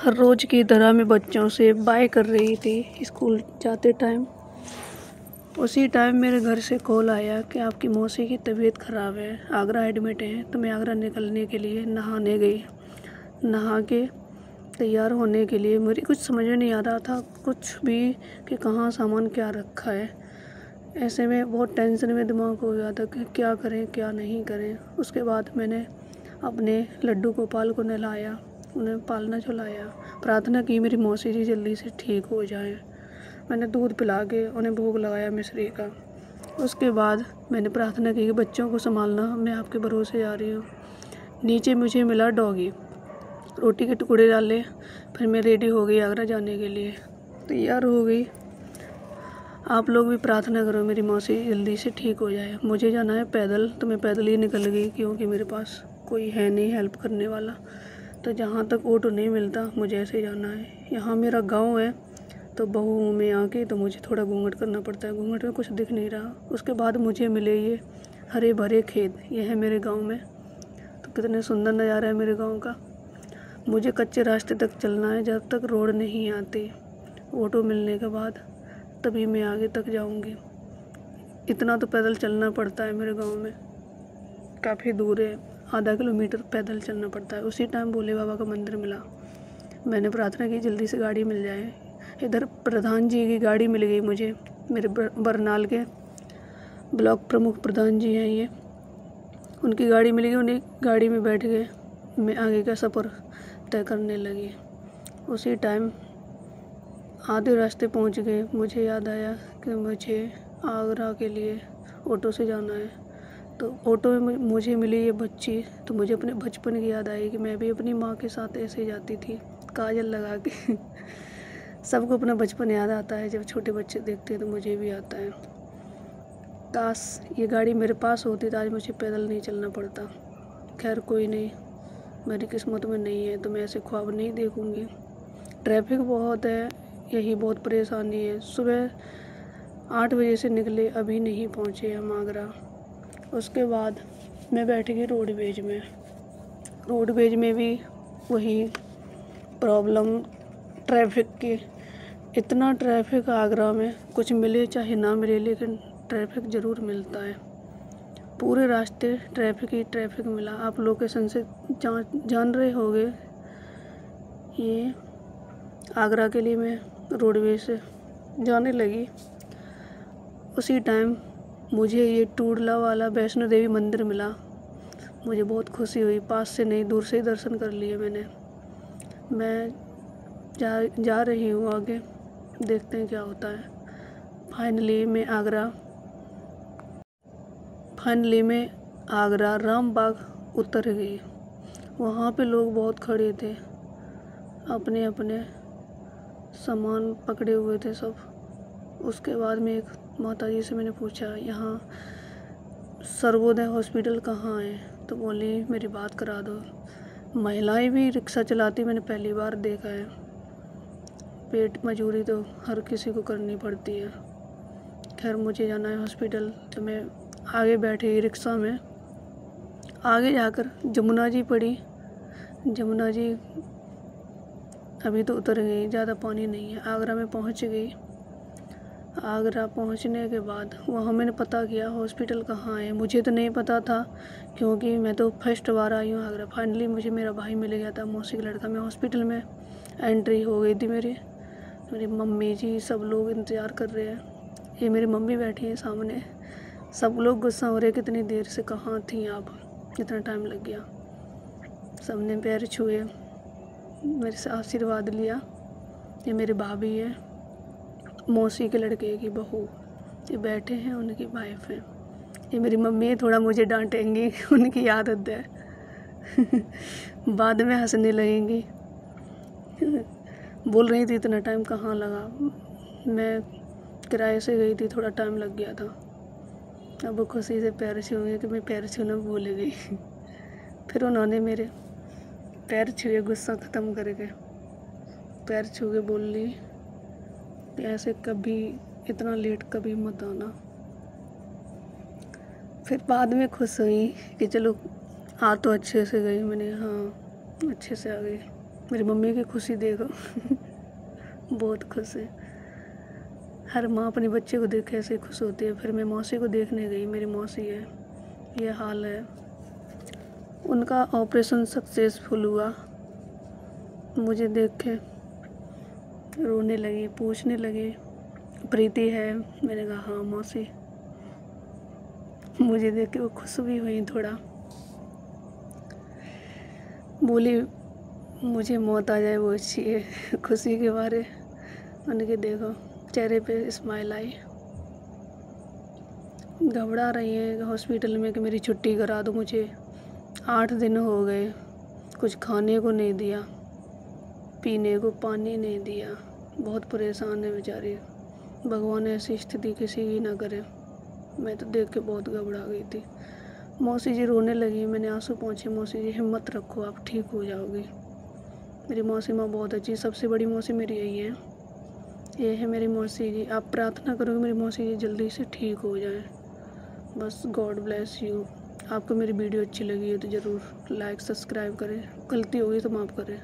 हर रोज़ की तरह मैं बच्चों से बाय कर रही थी स्कूल जाते टाइम। उसी टाइम मेरे घर से कॉल आया कि आपकी मौसी की तबीयत ख़राब है, आगरा एडमिट है। तो मैं आगरा निकलने के लिए नहाने गई। नहा के तैयार होने के लिए मुझे कुछ समझ में नहीं आ रहा था कुछ भी कि कहाँ सामान क्या रखा है। ऐसे में बहुत टेंशन में दिमाग हो गया था कि क्या करें क्या नहीं करें। उसके बाद मैंने अपने लड्डू गोपाल को नहलाया, उन्हें पालना चलाया, प्रार्थना की मेरी मौसी जी जल्दी से ठीक हो जाएं। मैंने दूध पिला के उन्हें भोग लगाया मिश्री का। उसके बाद मैंने प्रार्थना की कि बच्चों को संभालना, मैं आपके भरोसे जा रही हूँ। नीचे मुझे मिला डॉगी, रोटी के टुकड़े डाले। फिर मैं रेडी हो गई आगरा जाने के लिए, तैयार हो गई। आप लोग भी प्रार्थना करो मेरी मौसी जल्दी से ठीक हो जाए। मुझे जाना है पैदल, तो मैं पैदल ही निकल गई क्योंकि मेरे पास कोई है नहीं हेल्प करने वाला। तो जहाँ तक ऑटो नहीं मिलता मुझे ऐसे जाना है। यहाँ मेरा गांव है, तो बहू में आके तो मुझे थोड़ा घूंघट करना पड़ता है। घूंघट में कुछ दिख नहीं रहा। उसके बाद मुझे मिले ये हरे भरे खेत। ये है मेरे गांव में, तो कितने सुंदर नज़ारा है मेरे गांव का। मुझे कच्चे रास्ते तक चलना है जब तक रोड नहीं आती। ऑटो मिलने के बाद तभी मैं आगे तक जाऊंगी। इतना तो पैदल चलना पड़ता है मेरे गांव में, काफ़ी दूर है, आधा किलोमीटर पैदल चलना पड़ता है। उसी टाइम भोले बाबा का मंदिर मिला। मैंने प्रार्थना की जल्दी से गाड़ी मिल जाए। इधर प्रधान जी की गाड़ी मिल गई मुझे, मेरे बरनाल के ब्लॉक प्रमुख प्रधान जी हैं ये, उनकी गाड़ी मिल गई। उन्हीं गाड़ी में बैठ गए, मैं आगे का सफ़र तय करने लगी। उसी टाइम आधे रास्ते पहुंच गए। मुझे याद आया कि मुझे आगरा के लिए ऑटो से जाना है। तो ऑटो में मुझे मिली ये बच्ची, तो मुझे अपने बचपन की याद आई कि मैं भी अपनी माँ के साथ ऐसे जाती थी काजल लगा के। सबको अपना बचपन याद आता है, जब छोटे बच्चे देखते हैं तो मुझे भी आता है। काश ये गाड़ी मेरे पास होती तो आज मुझे पैदल नहीं चलना पड़ता। खैर कोई नहीं, मेरी किस्मत में नहीं है तो मैं ऐसे ख्वाब नहीं देखूँगी। ट्रैफिक बहुत है, यही बहुत परेशानी है। सुबह 8 बजे से निकले, अभी नहीं पहुँचे हम आगरा। उसके बाद मैं बैठ गई रोडवेज में। रोडवेज में भी वही प्रॉब्लम ट्रैफिक की। इतना ट्रैफिक आगरा में, कुछ मिले चाहे ना मिले लेकिन ट्रैफिक ज़रूर मिलता है। पूरे रास्ते ट्रैफिक ही ट्रैफिक मिला। आप लोकेशन से जान रहे होंगे। ये आगरा के लिए मैं रोडवेज से जाने लगी। उसी टाइम मुझे ये टूडला वाला वैष्णो देवी मंदिर मिला। मुझे बहुत खुशी हुई। पास से नहीं, दूर से ही दर्शन कर लिए मैंने। मैं जा रही हूँ आगे, देखते हैं क्या होता है। फाइनली मैं आगरा रामबाग उतर गई। वहाँ पे लोग बहुत खड़े थे, अपने अपने सामान पकड़े हुए थे सब। उसके बाद में एक माताजी से मैंने पूछा यहाँ सर्वोदय हॉस्पिटल कहाँ है, तो बोली मेरी बात करा दो। महिलाएं भी रिक्शा चलाती मैंने पहली बार देखा है। पेट मजूरी तो हर किसी को करनी पड़ती है। खैर मुझे जाना है हॉस्पिटल, तो मैं आगे बैठी रिक्शा में। आगे जाकर जमुना जी पड़ी। जमुना जी अभी तो उतर गई, ज़्यादा पानी नहीं है। आगरा में पहुंच गई। आगरा पहुंचने के बाद वहाँ मैंने पता किया हॉस्पिटल कहाँ है। मुझे तो नहीं पता था क्योंकि मैं तो फर्स्ट बार आई हूँ आगरा। फाइनली मुझे मेरा भाई मिल गया था, मौसी का लड़का। मैं हॉस्पिटल में एंट्री हो गई थी। मेरी मम्मी जी सब लोग इंतज़ार कर रहे हैं। ये मेरी मम्मी बैठी है सामने। सब लोग गुस्सा हो रहे, कितनी देर से कहाँ थी आप, इतना टाइम लग गया। सबने पैर छुए, मेरे से आशीर्वाद लिया। ये मेरे भाभी है, मौसी के लड़के की बहू। ये बैठे हैं, उनकी वाइफ है। ये मेरी मम्मी है, थोड़ा मुझे डांटेंगी, उनकी आदत है। बाद में हंसने लगेंगी। बोल रही थी इतना टाइम कहाँ लगा, मैं किराए से गई थी, थोड़ा टाइम लग गया था। अब वो खुशी से पैर छूएंगे कि मैं पैर छूना भूल गई। फिर उन्होंने मेरे पैर छुए, गुस्सा ख़त्म करके पैर छू के बोल ली कि ऐसे कभी इतना लेट कभी मत आना। फिर बाद में खुश हुई कि चलो आ तो अच्छे से गई। मैंने हाँ अच्छे से आ गई। मेरी मम्मी की खुशी देखो। बहुत खुश है। हर माँ अपने बच्चे को देख ऐसे खुश होती है। फिर मैं मौसी को देखने गई, मेरी मौसी है, ये हाल है। उनका ऑपरेशन सक्सेसफुल हुआ। मुझे देख के रोने लगी, पूछने लगी प्रीति है? मैंने कहा हाँ मौसी। मुझे देख के वो खुश भी हुई थोड़ा। बोली मुझे मौत आ जाए वो अच्छी है। खुशी के बारे उनके देखो चेहरे पे स्माइल आई। घबरा रही है हॉस्पिटल में कि मेरी छुट्टी करा दो मुझे। 8 दिन हो गए, कुछ खाने को नहीं दिया, पीने को पानी नहीं दिया। बहुत परेशान है बेचारी। भगवान ऐसी स्थिति किसी की ना करे। मैं तो देख के बहुत घबरा गई थी। मौसी जी रोने लगी, मैंने आंसू पोंछे। मौसी जी हिम्मत रखो, आप ठीक हो जाओगी। मेरी मौसी माँ बहुत अच्छी, सबसे बड़ी मौसी मेरी यही है। ये है मेरी मौसी जी। आप प्रार्थना करो कि मेरी मौसी जी जल्दी से ठीक हो जाए। बस गॉड ब्लेस यू। आपको मेरी वीडियो अच्छी लगी है तो ज़रूर लाइक सब्सक्राइब करें। गलती होगी तो माफ़ करें।